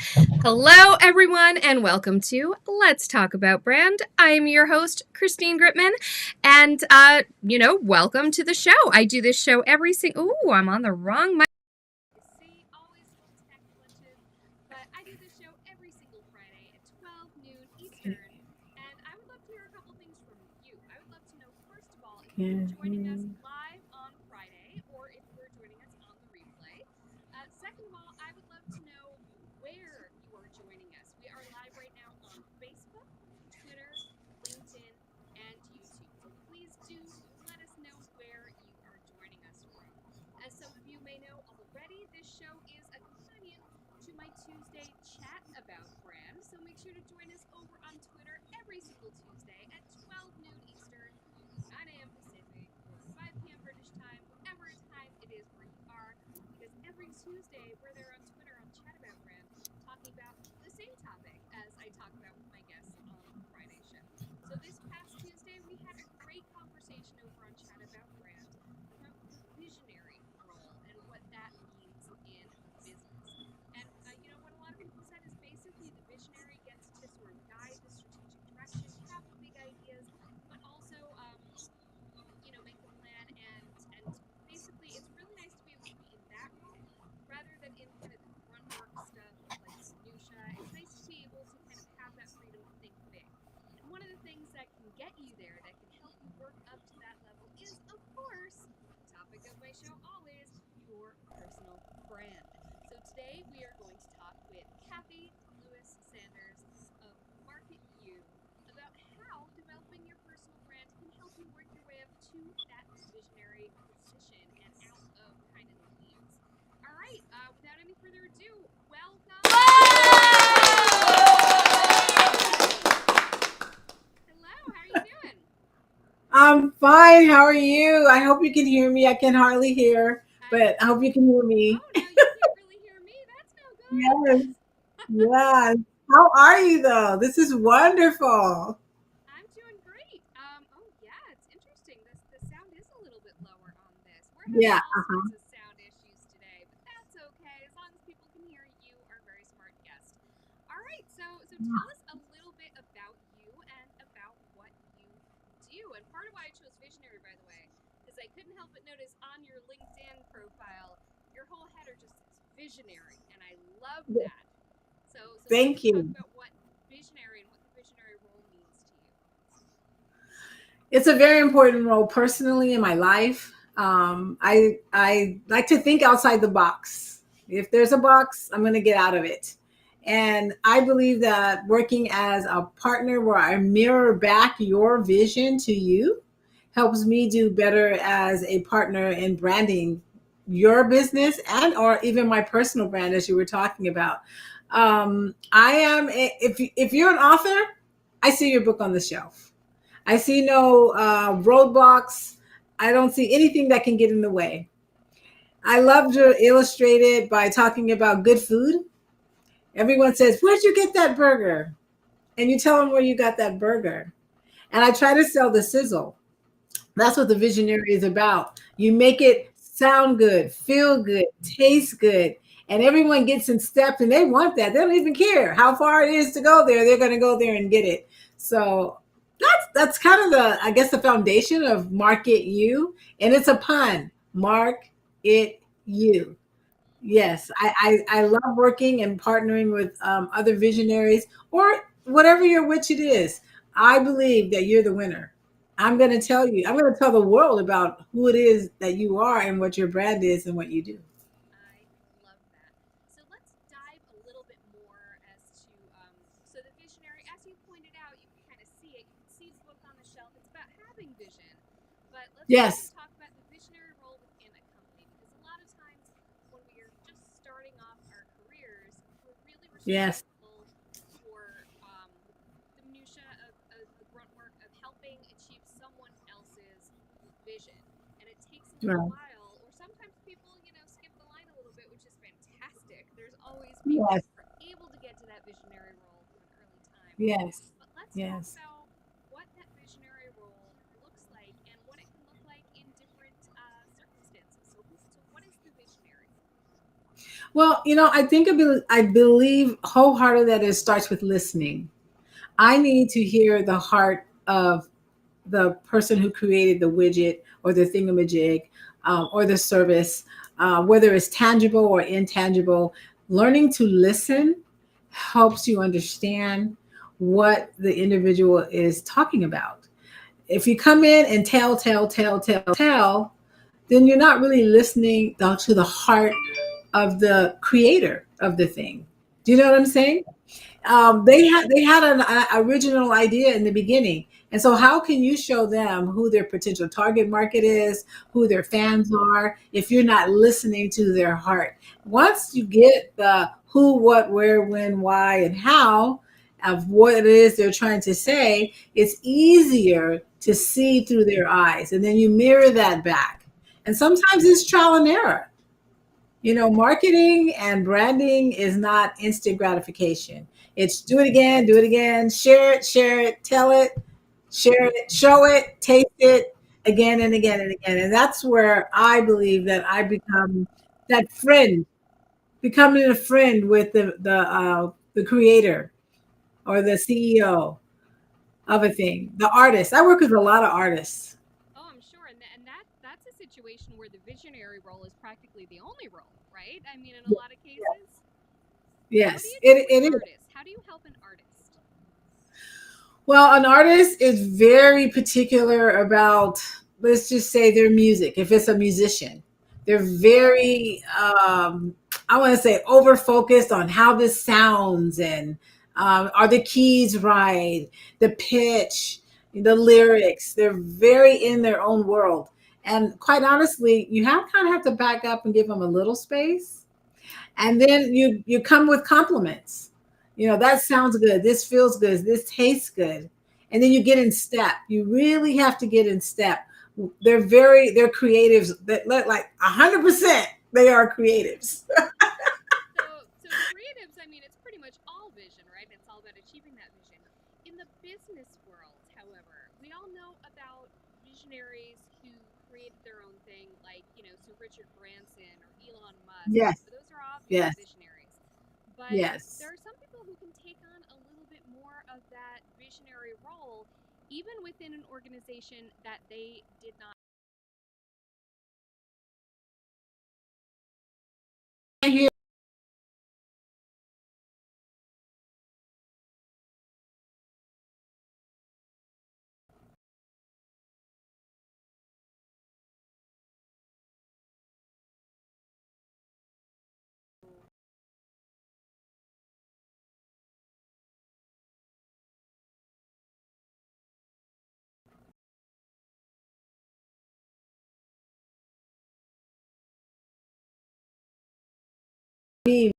Hello, everyone, and welcome to Let's Talk About Brand. I am your host, Christine Gritman, and, welcome to the show. I do this show every single... Ooh, I'm on the wrong mic. See, always a little tech glitches, but I do this show every single Friday at 12 noon Eastern, and I would love to hear a couple things from you. I would love to know, first of all, if you're joining us live on Friday, or if you're joining us on the replay. Second of all, I would love to know where you are joining us. We are live right now on Facebook, Twitter, LinkedIn, and YouTube. So please do let us know where you are joining us from. As some of you may know already, this show is a companion to my Tuesday chat about brand. So make sure to join us over on Twitter every single Tuesday at 12 noon Eastern, 9 a.m. Pacific, or 5 p.m. British time, whatever time it is where you are. Because every Tuesday we're there on Twitter on Chat About Brand, talking about the same topic as I talk about with my guests on the Friday show. So this past Tuesday we had a great conversation over on Chat About Brand about the visionary role and what that means in a business. And what a lot of people said is basically the visionary gets to sort of guide the strategic direction, have the big ideas, but also make the plan and basically it's really nice to be able to be in that role rather than in kind of the grunt work stuff of like the minutia. It's nice to be able to kind of have that freedom to think big. And one of the things that can get you there, that can help you work up to that level is, of course, the topic of my show always, your personal brand. So today we are going to talk with Kathy Lewis Sanders of Market You about how developing your personal brand can help you work your way up to that visionary position and out of kind of the weeds. All right, without any further ado, welcome. Hello, how are you doing? I'm fine. How are you? I hope you can hear me. I can hardly hear, but I hope you can hear me. Oh, now you can't really hear me. That's no good. Yes, yes. How are you though? This is wonderful. I'm doing great. Oh yeah, it's interesting. The sound is a little bit lower on this. We're having Yeah. all sorts of sound issues today, but that's okay. As long as people can hear you, our very smart guest. All right, so tell us a little bit about you and about what you do. And part of why I chose visionary, by the way, is I couldn't help but notice on your LinkedIn profile, your whole header just says visionary, and I love that. So why don't Thank you talk you. about what visionary and what the visionary role means to you? It's a very important role personally in my life. I like to think outside the box. If there's a box, I'm going to get out of it. And I believe that working as a partner where I mirror back your vision to you helps me do better as a partner in branding your business and or even my personal brand as you were talking about. I am if you're an author, I see your book on the shelf. I see no roadblocks. I don't see anything that can get in the way. I love to illustrate it by talking about good food. Everyone says, "Where'd you get that burger?" And you tell them where you got that burger. And I try to sell the sizzle. That's what the visionary is about. You make it sound good, feel good, taste good, and everyone gets in step and they want that. They don't even care how far it is to go there. They're going to go there and get it. So that's kind of the, I guess, the foundation of Market You, and it's a pun. Mark it you. Yes, I love working and partnering with other visionaries or whatever your which it is. I believe that you're the winner. I'm going to tell you, I'm going to tell the world about who it is that you are and what your brand is and what you do. I love that. So let's dive a little bit more as to so the visionary, as you pointed out, you can kind of see it. You can see the book on the shelf. It's about having vision. But let's also Yes, talk about the visionary role within a company because a lot of times when we are just starting off our careers, we're really yes, responsible for the minutia of the grunt work of helping achieve someone else's vision, and it takes a little right. while, or sometimes people skip the line a little bit, which is fantastic. There's always people Yes, who are able to get to that visionary role from an early time. yes, But let's talk yes. about what that visionary role looks like and what it can look like in different circumstances. So what is the visionary? Well, I believe wholeheartedly that it starts with listening. I need to hear the heart of the person who created the widget or the thingamajig, or the service, whether it's tangible or intangible. Learning to listen helps you understand what the individual is talking about. If you come in and tell, then you're not really listening to the heart of the creator of the thing. Do you know what I'm saying? They had an original idea in the beginning, and so how can you show them who their potential target market is, who their fans are, if you're not listening to their heart? Once you get the who, what, where, when, why, and how of what it is they're trying to say, it's easier to see through their eyes, and then you mirror that back. And sometimes it's trial and error. Marketing and branding is not instant gratification. It's do it again, share it, tell it, share it, show it, taste it again and again and again. And that's where I believe that I become that friend, becoming a friend with the creator or the CEO of a thing, the artist. I work with a lot of artists. Oh, I'm sure, and that's a situation where the visionary role is practically the only role, right? I mean, in a lot of cases. How do Yes, you deal with it is. artists? How do you help an artist? Well, an artist is very particular about, let's just say, their music. If it's a musician, they're very, I want to say, over focused on how this sounds, and are the keys right, the pitch, the lyrics. They're very in their own world. And quite honestly, you kind of have to back up and give them a little space, and then you come with compliments. That sounds good, this feels good, this tastes good. And then you get in step. You really have to get in step. They're creatives that look like 100%. They are creatives. So creatives, I mean, it's pretty much all vision, right? It's all about achieving that vision. In the business world, however, we all know about visionaries who created their own thing, like, Sir Richard Branson or Elon Musk. Yes, Those are obvious yes, visionaries. But yes. there are some people who can take on a little bit more of that visionary role, even within an organization that they did not. Here, me.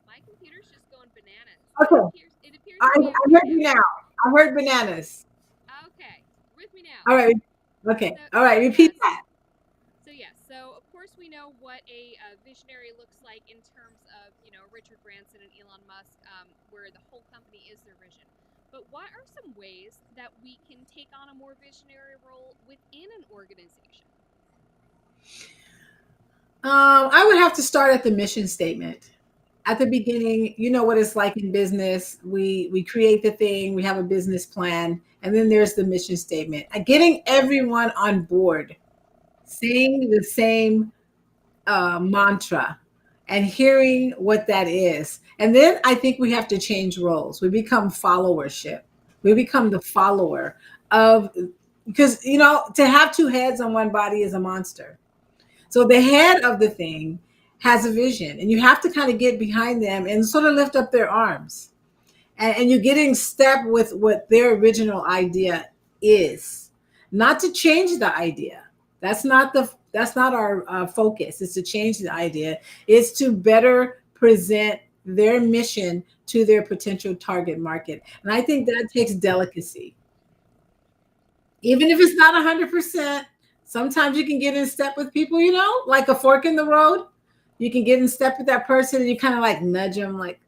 My computer's just going bananas. It Okay, appears it appears I, to be I okay heard you now. now. I heard bananas. Okay, with me now. All right. Okay. So All right. so Repeat yes. that. So yes. So of course we know what a visionary looks like in terms of Richard Branson and Elon Musk, where the whole company is their vision. But what are some ways that we can take on a more visionary role within an organization? I would have to start at the mission statement. At the beginning, you know what it's like in business. We create the thing, we have a business plan, and then there's the mission statement. Getting everyone on board, saying the same mantra, and hearing what that is. And then I think we have to change roles. We become followership. We become the follower of, because to have two heads on one body is a monster. So the head of the thing has a vision, and you have to kind of get behind them and sort of lift up their arms. And you're getting step with what their original idea is, not to change the idea. That's not our focus. Is to change the idea. It's to better present their mission to their potential target market. And I think that takes delicacy, even if it's not 100%. Sometimes you can get in step with people, like a fork in the road. You can get in step with that person, and you kind of like nudge them, like,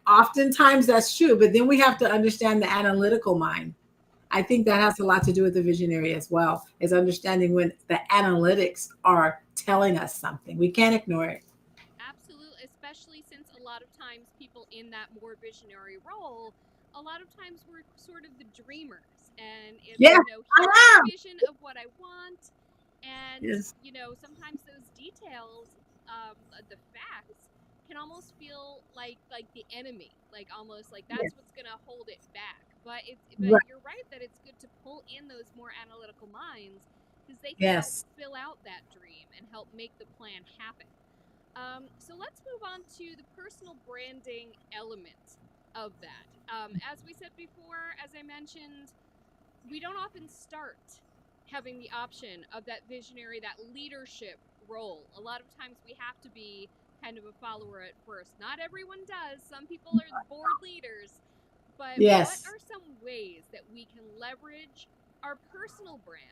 oftentimes that's true. But then we have to understand the analytical mind. I think that has a lot to do with the visionary as well, is understanding when the analytics are telling us something. We can't ignore it. Absolutely, especially since a lot of times people in that more visionary role, a lot of times we're sort of the dreamers, and it's, Yeah, here's my I am. vision of what I want. And, Yes, sometimes those details, the facts, can almost feel like the enemy, like almost like yes, that's what's going to hold it back. But right. you're right that it's good to pull in those more analytical minds because they can help Yes. fill out that dream and help make the plan happen. So let's move on to the personal branding element of that. As we said before, as I mentioned, we don't often start having the option of that visionary, that leadership role. A lot of times we have to be kind of a follower at first. Not everyone does. Some people are board leaders. But what Yes. are some ways that we can leverage our personal brand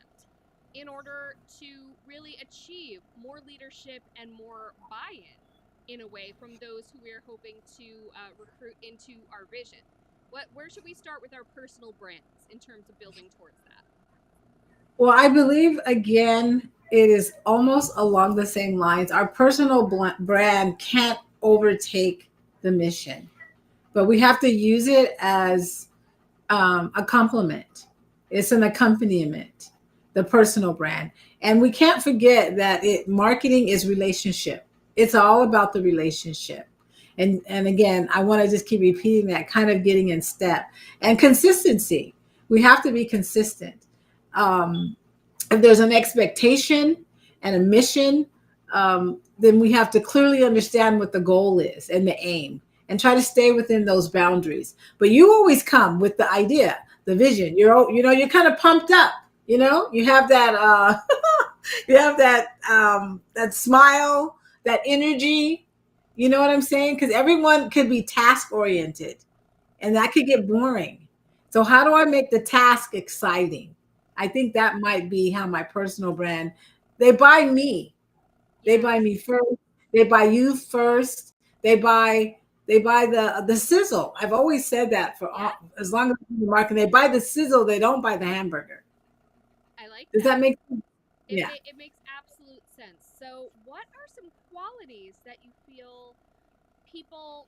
in order to really achieve more leadership and more buy in a way from those who we are hoping to recruit into our vision? Where should we start with our personal brands in terms of building towards that? Well, I believe again, it is almost along the same lines. Our personal brand can't overtake the mission, but we have to use it as a compliment. It's an accompaniment, the personal brand. And we can't forget that marketing is relationship. It's all about the relationship. And again, I want to just keep repeating that, kind of getting in step and consistency. We have to be consistent. Um, if there's an expectation and a mission, then we have to clearly understand what the goal is and the aim and try to stay within those boundaries. But you always come with the idea, the vision. You're kind of pumped up. You have that you have that smile, that energy. You know what I'm saying? Because everyone could be task oriented, and that could get boring. So how do I make the task exciting? I think that might be how my personal brand. They buy me. They buy Yes. me first. They buy you first. They buy the sizzle. I've always said that for Yeah, as long as I'm in the market. They buy the sizzle. They don't buy the hamburger. I like Does that that. make sense? Yeah. It makes absolute sense. So, what are some qualities that you feel people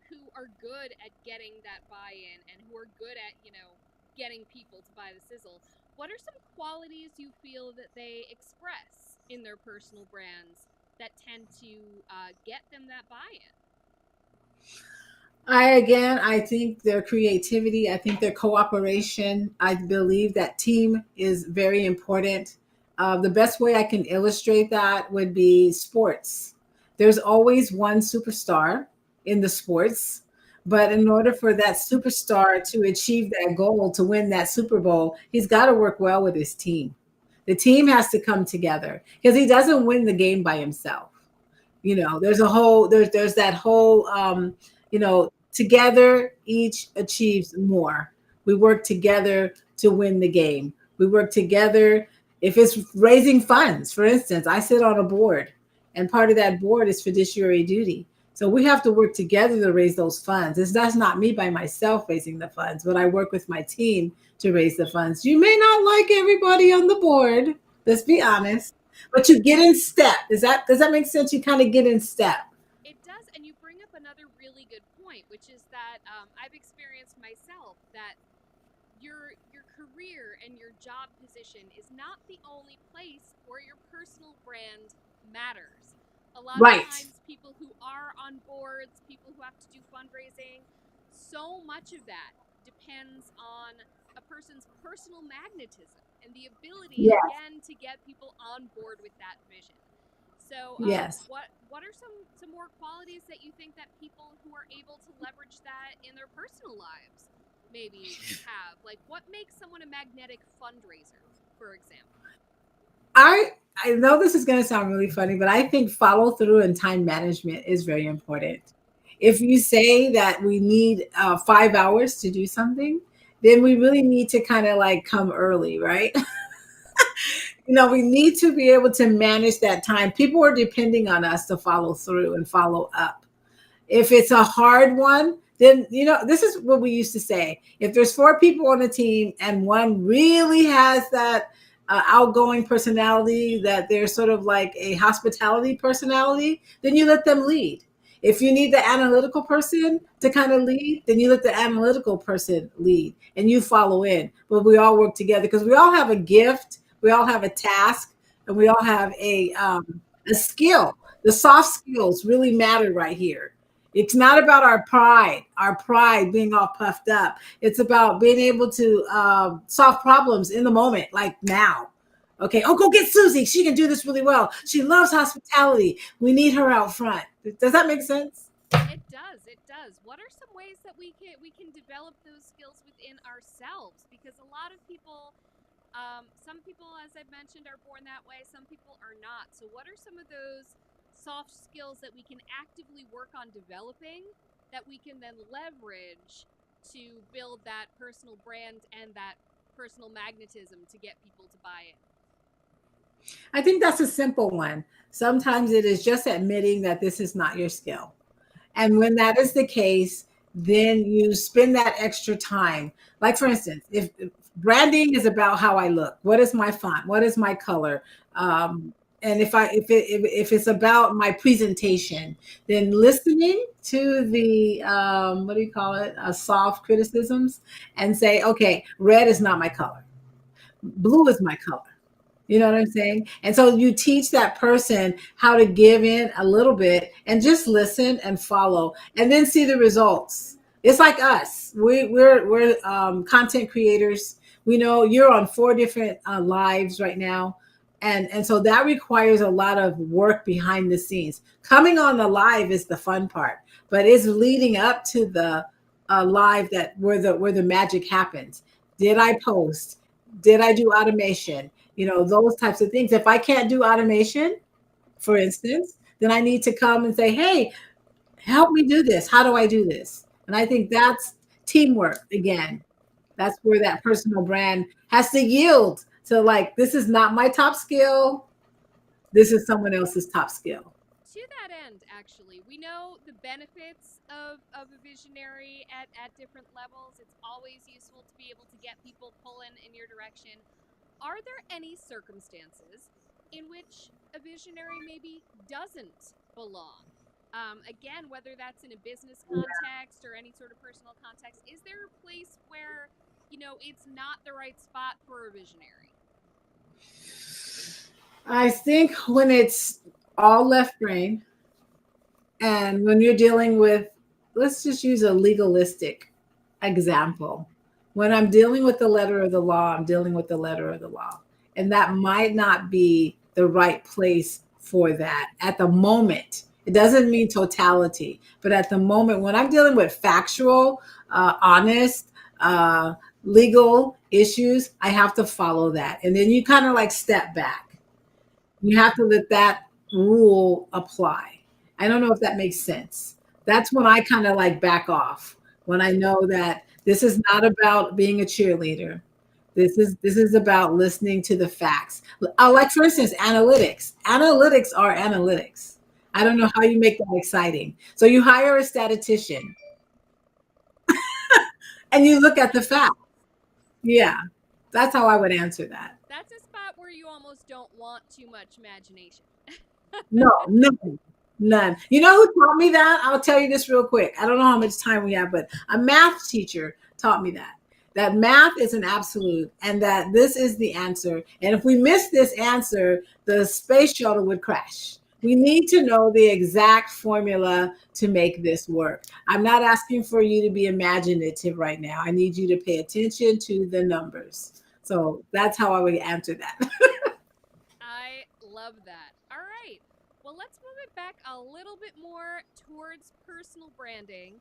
who are good at getting that buy-in and who are good at, getting people to buy the sizzle, what are some qualities you feel that they express in their personal brands that tend to get them that buy-in? I think their creativity, I think their cooperation, I believe that team is very important. The best way I can illustrate that would be sports. There's always one superstar in the sports, but in order for that superstar to achieve that goal, to win that Super Bowl, he's got to work well with his team. The team has to come together because he doesn't win the game by himself. There's that whole together each achieves more. We work together to win the game. We work together. If it's raising funds, for instance, I sit on a board, and part of that board is fiduciary duty. So we have to work together to raise those funds. That's not me by myself raising the funds, but I work with my team to raise the funds. You may not like everybody on the board. Let's be honest, but you get in step. Does that make sense? You kind of get in step. It does, and you bring up another really good point, which is that I've experienced myself that your career and your job position is not the only place where your personal brand matters. A lot of Right. times people who are on boards, people who have to do fundraising, so much of that depends on a person's personal magnetism and the ability Yeah. again to get people on board with that vision. So, Yes. what are some more qualities that you think that people who are able to leverage that in their personal lives maybe have? Like, what makes someone a magnetic fundraiser, for example? I I know this is going to sound really funny, but I think follow through and time management is very important. If you say that we need 5 hours to do something, then we really need to kind of like come early, right? We need to be able to manage that time. People are depending on us to follow through and follow up. If it's a hard one, then this is what we used to say: if there's four people on a team and one really has that outgoing personality, that they're sort of like a hospitality personality, then you let them lead. If you need the analytical person to kind of lead, then you let the analytical person lead and you follow in. But we all work together because we all have a gift, we all have a task, and we all have a skill. The soft skills really matter right here. It's not about our pride being all puffed up. It's about being able to solve problems in the moment, like now. Okay, oh, go get Susie. She can do this really well. She loves hospitality. We need her out front. Does that make sense? It does. It does. What are some ways that we can develop those skills within ourselves? Because a lot of people, some people, as I've mentioned, are born that way. Some people are not. So, what are some of those soft skills that we can actively work on developing that we can then leverage to build that personal brand and that personal magnetism to get people to buy in? I think that's a simple one. Sometimes it is just admitting that this is not your skill. And when that is the case, then you spend that extra time. Like, for instance, if branding is about how I look, what is my font? What is my color? And if it's about my presentation, then listening to the what do you call it? Soft criticisms, and say, okay, red is not my color. Blue is my color. You know what I'm saying? And so you teach that person how to give in a little bit and just listen and follow and then see the results. It's like us. We're content creators. We know you're on four different lives right now. And so that requires a lot of work behind the scenes. Coming on the live is the fun part, but it's leading up to the live that where the magic happens. Did I post? Did I do automation? Those types of things. If I can't do automation, for instance, then I need to come and say, hey, help me do this. How do I do this? And I think that's teamwork again. That's where that personal brand has to yield to, like, this is not my top skill. This is someone else's top skill. To that end, actually, we know the benefits of a visionary at different levels. It's always useful to be able to get people pulling in your direction. Are there any circumstances in which a visionary maybe doesn't belong? Again, whether that's in a business context or any sort of personal context, is there a place where, it's not the right spot for a visionary? I think when it's all left brain, and when you're dealing with, let's just use a legalistic example. When I'm dealing with the letter of the law, I'm dealing with the letter of the law. And that might not be the right place for that at the moment. It doesn't mean totality, but at the moment when I'm dealing with factual, honest, legal issues, I have to follow that. And then you kind of like step back. You have to let that rule apply. I don't know if that makes sense. That's when I kind of like back off, when I know that this is not about being a cheerleader. This is about listening to the facts. Like, for instance, analytics. Analytics are analytics. I don't know how you make that exciting. So you hire a statistician and you look at the facts. Yeah, that's how I would answer that. That's a spot where you almost don't want too much imagination. No, none, none. You know who taught me that? I'll tell you this real quick. I don't know how much time we have, but a math teacher taught me that. That math is an absolute and that this is the answer. And if we miss this answer, the space shuttle would crash. We need to know the exact formula to make this work. I'm not asking for you to be imaginative right now. I need you to pay attention to the numbers. So that's how I would answer that. I love that. All right. Well, let's move it back a little bit more towards personal branding.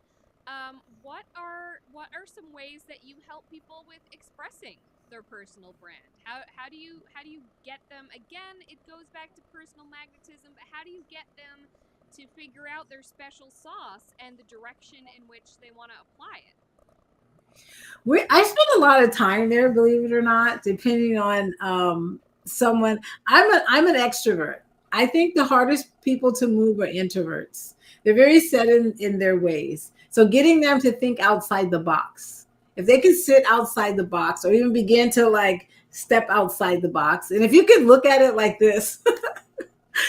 What are some ways that you help people with expressing their personal brand? How do you get them? Again, it goes back to personal magnetism, but how do you get them to figure out their special sauce and the direction in which they want to apply it? I spend a lot of time there, believe it or not, depending on someone. I'm an extrovert. I think the hardest people to move are introverts. They're very set in their ways. So getting them to think outside the box. If they can sit outside the box or even begin to like step outside the box. And if you can look at it like this,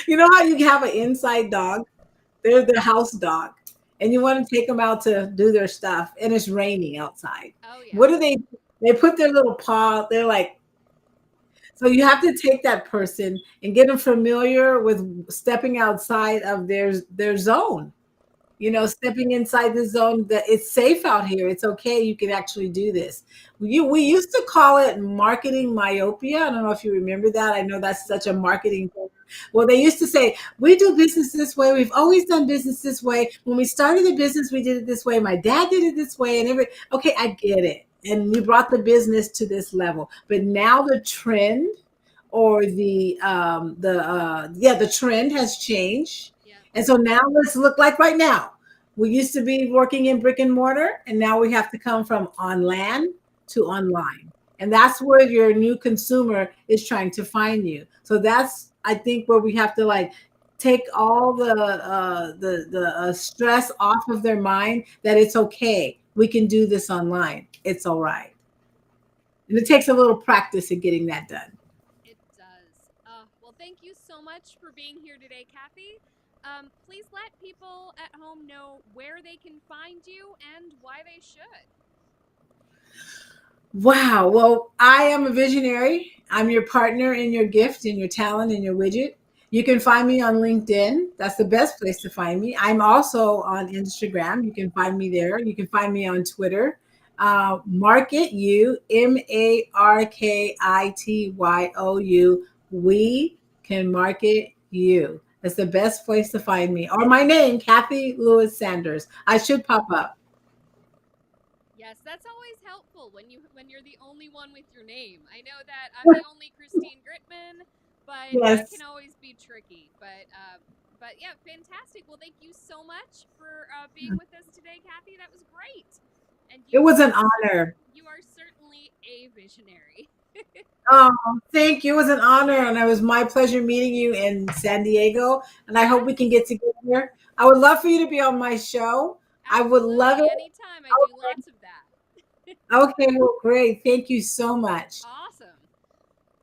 you know how you have an inside dog? They're the house dog. And you want to take them out to do their stuff and it's raining outside. Oh yeah. What do? They put their little paw, they're like, so you have to take that person and get them familiar with stepping outside of their zone. You know, stepping inside the zone that it's safe out here. It's okay. You can actually do this. We used to call it marketing myopia. I don't know if you remember that. I know that's such a marketing thing. Well, they used to say, we do business this way. We've always done business this way. When we started the business, we did it this way. My dad did it this way. And okay, I get it. And we brought the business to this level. But now the trend or the trend has changed. Yeah. And so now let's look like right now. We used to be working in brick and mortar, and now we have to come from on land to online. And that's where your new consumer is trying to find you. So that's, I think, where we have to like take all the stress off of their mind that it's okay. We can do this online. It's all right. And it takes a little practice in getting that done. It does. Well, thank you so much for being here today, Kathy. Please let people at home know where they can find you and why they should. Wow. Well, I am a visionary. I'm your partner in your gift, in your talent, in your widget. You can find me on LinkedIn. That's the best place to find me. I'm also on Instagram. You can find me there. You can find me on Twitter. Market You, MarkitYou. We can market you. That's the best place to find me. Or my name, Kathy Lewis Sanders. I should pop up. Yes, that's always helpful when you're the only one with your name. I know that I'm the only Christine Gritman, but that can Yes. always be tricky. But yeah, fantastic. Well, thank you so much for being with us today, Kathy. That was great. And It was an honor. you are certainly a visionary. Oh, thank you. It was an honor, and it was my pleasure meeting you in San Diego. And I hope we can get together. I would love for you to be on my show. I would love Absolutely. it. Anytime. I do lots of that. Okay, well, great. Thank you so much. Awesome.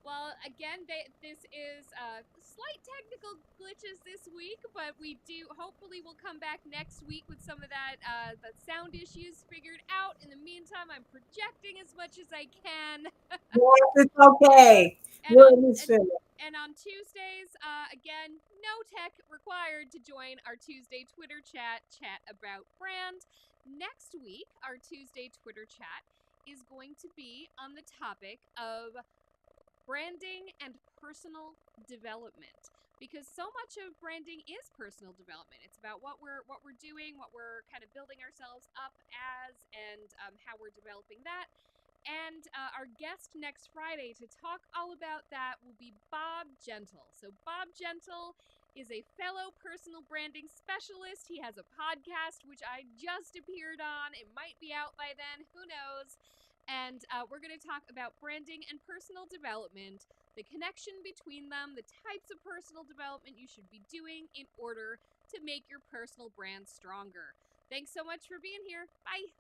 Well, again, this is slight technical glitches this week, but we do hopefully we'll come back next week with some of the sound issues figured out. In the meantime, I'm projecting as much as I can. Yes, it's okay. and We're on in this film. and on Tuesdays, again, no tech required to join our Tuesday Twitter chat about brand. Next week, our Tuesday Twitter chat is going to be on the topic of branding and personal development, because so much of branding is personal development. It's about what we're doing, what we're kind of building ourselves up as, and how we're developing that. And our guest next Friday to talk all about that will be Bob Gentle. So Bob Gentle is a fellow personal branding specialist. He has a podcast which I just appeared on. It might be out by then, who knows. And we're going to talk about branding and personal development, the connection between them, the types of personal development you should be doing in order to make your personal brand stronger. Thanks so much for being here. Bye.